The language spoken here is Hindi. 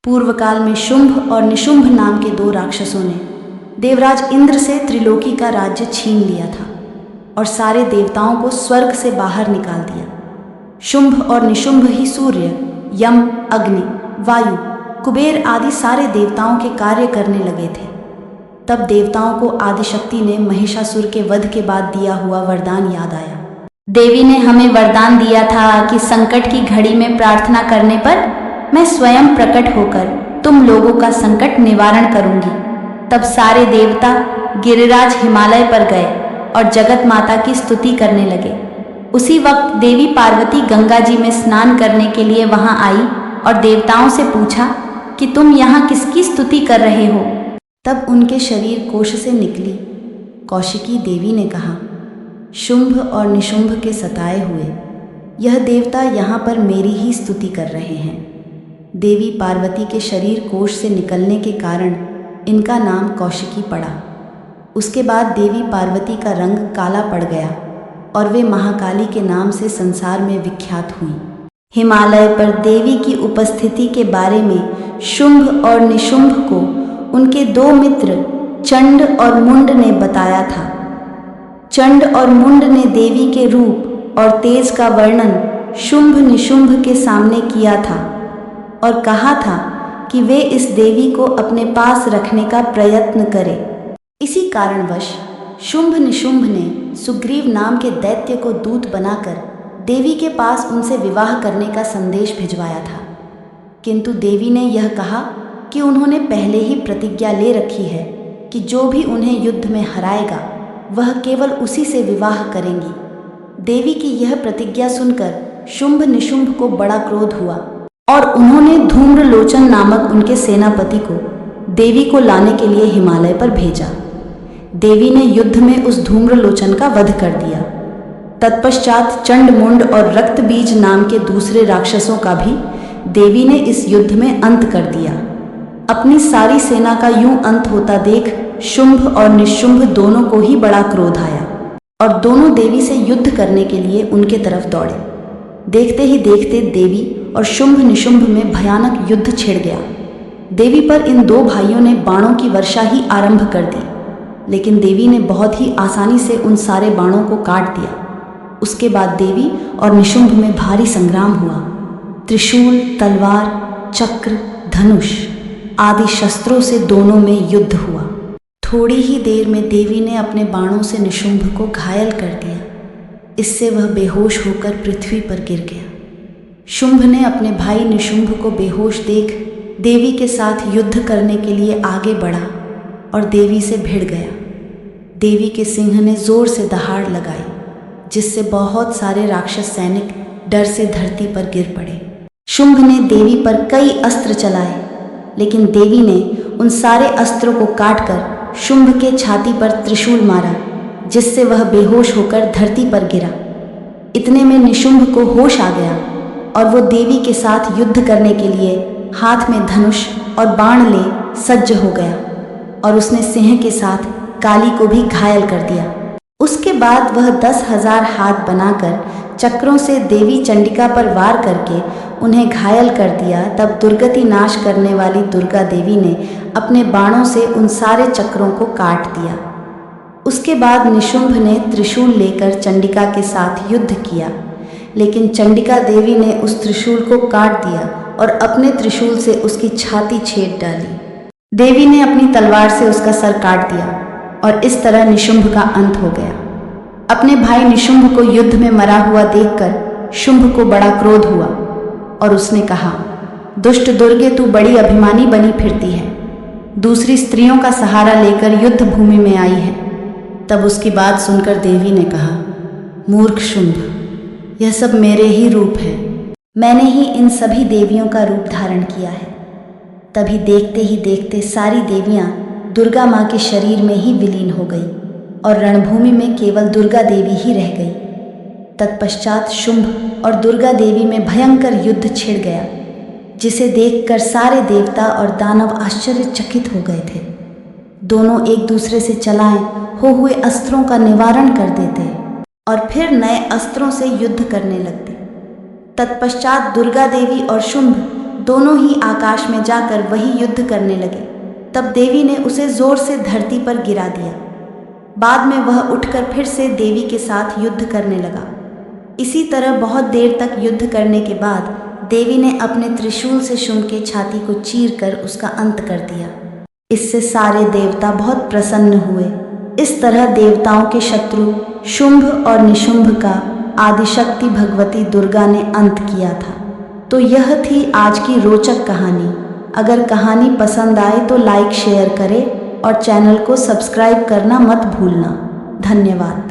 पूर्व काल में शुंभ और निशुंभ नाम के दो राक्षसों ने देवराज इंद्र से त्रिलोकी का राज्य छीन लिया था और सारे देवताओं को स्वर्ग से बाहर निकाल दिया। शुंभ और निशुंभ ही सूर्य, यम, अग्नि, वायु, कुबेर आदि सारे देवताओं के कार्य करने लगे थे। तब देवताओं को आदिशक्ति ने महिषासुर के वध के बाद दिया हुआ वरदान याद आया। देवी ने हमें वरदान दिया था कि संकट की घड़ी में प्रार्थना करने पर मैं स्वयं प्रकट होकर तुम लोगों का संकट निवारण करूंगी। तब सारे देवता गिरिराज हिमालय पर गए और जगत माता की स्तुति करने लगे। उसी वक्त देवी पार्वती गंगा जी में स्नान करने के लिए वहां आई और देवताओं से पूछा कि तुम यहाँ किसकी स्तुति कर रहे हो। तब उनके शरीर कोश से निकली कौशिकी देवी ने कहा, शुंभ और निशुंभ के सताए हुए यह देवता यहाँ पर मेरी ही स्तुति कर रहे हैं। देवी पार्वती के शरीर कोश से निकलने के कारण इनका नाम कौशिकी पड़ा। उसके बाद देवी पार्वती का रंग काला पड़ गया और वे महाकाली के नाम से संसार में विख्यात हुईं। हिमालय पर देवी की उपस्थिति के बारे में शुंभ और निशुंभ को उनके दो मित्र चंड और मुंड ने बताया था। चंड और मुंड ने देवी के रूप और तेज का वर्णन शुंभ निशुंभ के सामने किया था और कहा था कि वे इस देवी को अपने पास रखने का प्रयत्न करें। इसी कारणवश शुंभ निशुंभ ने सुग्रीव नाम के दैत्य को दूत बनाकर देवी के पास उनसे विवाह करने का संदेश भिजवाया था, किंतु देवी ने यह कहा कि उन्होंने पहले ही प्रतिज्ञा ले रखी है कि जो भी उन्हें युद्ध में हराएगा वह केवल उसी से विवाह करेंगी। देवी की यह प्रतिज्ञा सुनकर शुंभ निशुंभ को बड़ा क्रोध हुआ और उन्होंने धूम्रलोचन नामक उनके सेनापति को देवी को लाने के लिए हिमालय पर भेजा। देवी ने युद्ध में उस धूम्रलोचन का वध कर दिया। तत्पश्चात चंड, मुंड और रक्तबीज नाम के दूसरे राक्षसों का भी देवी ने इस युद्ध में अंत कर दिया। अपनी सारी सेना का यूं अंत होता देख शुंभ और निशुंभ दोनों को ही बड़ा क्रोध आया और दोनों देवी से युद्ध करने के लिए उनके तरफ दौड़े। देखते ही देखते देवी और शुंभ निशुंभ में भयानक युद्ध छिड़ गया। देवी पर इन दो भाइयों ने बाणों की वर्षा ही आरंभ कर दी, लेकिन देवी ने बहुत ही आसानी से उन सारे बाणों को काट दिया। उसके बाद देवी और निशुंभ में भारी संग्राम हुआ। त्रिशूल, तलवार, चक्र, धनुष आदि शस्त्रों से दोनों में युद्ध हुआ। थोड़ी ही देर में देवी ने अपने बाणों से निशुंभ को घायल कर दिया। इससे वह बेहोश होकर पृथ्वी पर गिर गया। शुंभ ने अपने भाई निशुंभ को बेहोश देख देवी के साथ युद्ध करने के लिए आगे बढ़ा और देवी से भिड़ गया। देवी के सिंह ने जोर से दहाड़ लगाई, जिससे बहुत सारे राक्षस सैनिक डर से धरती पर गिर पड़े। शुंभ ने देवी पर कई अस्त्र चलाए, लेकिन देवी ने उन सारे अस्त्रों को काटकर शुंभ के छाती पर त्रिशूल मारा, जिससे वह बेहोश होकर धरती पर गिरा। इतने में निशुंभ को होश आ गया और वो देवी के साथ युद्ध करने के लिए हाथ में धनुष और बाण ले सज्ज हो गया और उसने सिंह के साथ काली को भी घायल कर दिया। उसके बाद वह 10,000 हाथ बनाकर चक्रों से देवी चंडिका पर वार करके उन्हें घायल कर दिया। तब दुर्गति नाश करने वाली दुर्गा देवी ने अपने बाणों से उन सारे चक्रों को काट दिया। उसके बाद निशुंभ ने त्रिशूल लेकर चंडिका के साथ युद्ध किया, लेकिन चंडिका देवी ने उस त्रिशूल को काट दिया और अपने त्रिशूल से उसकी छाती छेद डाली। देवी ने अपनी तलवार से उसका सर काट दिया और इस तरह निशुंभ का अंत हो गया। अपने भाई निशुंभ को युद्ध में मरा हुआ देखकर शुंभ को बड़ा क्रोध हुआ और उसने कहा, दुष्ट दुर्गे, तू बड़ी अभिमानी बनी फिरती है, दूसरी स्त्रियों का सहारा लेकर युद्ध भूमि में आई है। तब उसकी बात सुनकर देवी ने कहा, मूर्ख शुंभ, यह सब मेरे ही रूप है। मैंने ही इन सभी देवियों का रूप धारण किया है। तभी देखते ही देखते सारी देवियां दुर्गा माँ के शरीर में ही विलीन हो गई और रणभूमि में केवल दुर्गा देवी ही रह गई। तत्पश्चात शुंभ और दुर्गा देवी में भयंकर युद्ध छिड़ गया, जिसे देखकर सारे देवता और दानव आश्चर्यचकित हो गए थे। दोनों एक दूसरे से चलाए हो हुए अस्त्रों का निवारण कर देते और फिर नए अस्त्रों से युद्ध करने लगते। तत्पश्चात दुर्गा देवी और शुंभ दोनों ही आकाश में जाकर वही युद्ध करने लगे। तब देवी ने उसे जोर से धरती पर गिरा दिया। बाद में वह उठकर फिर से देवी के साथ युद्ध करने लगा। इसी तरह बहुत देर तक युद्ध करने के बाद देवी ने अपने त्रिशूल से शुंभ के छाती को चीरकर उसका अंत कर दिया। इससे सारे देवता बहुत प्रसन्न हुए। इस तरह देवताओं के शत्रु शुंभ और निशुंभ का आदिशक्ति भगवती दुर्गा ने अंत किया था। तो यह थी आज की रोचक कहानी। अगर कहानी पसंद आए तो लाइक शेयर करें और चैनल को सब्सक्राइब करना मत भूलना। धन्यवाद।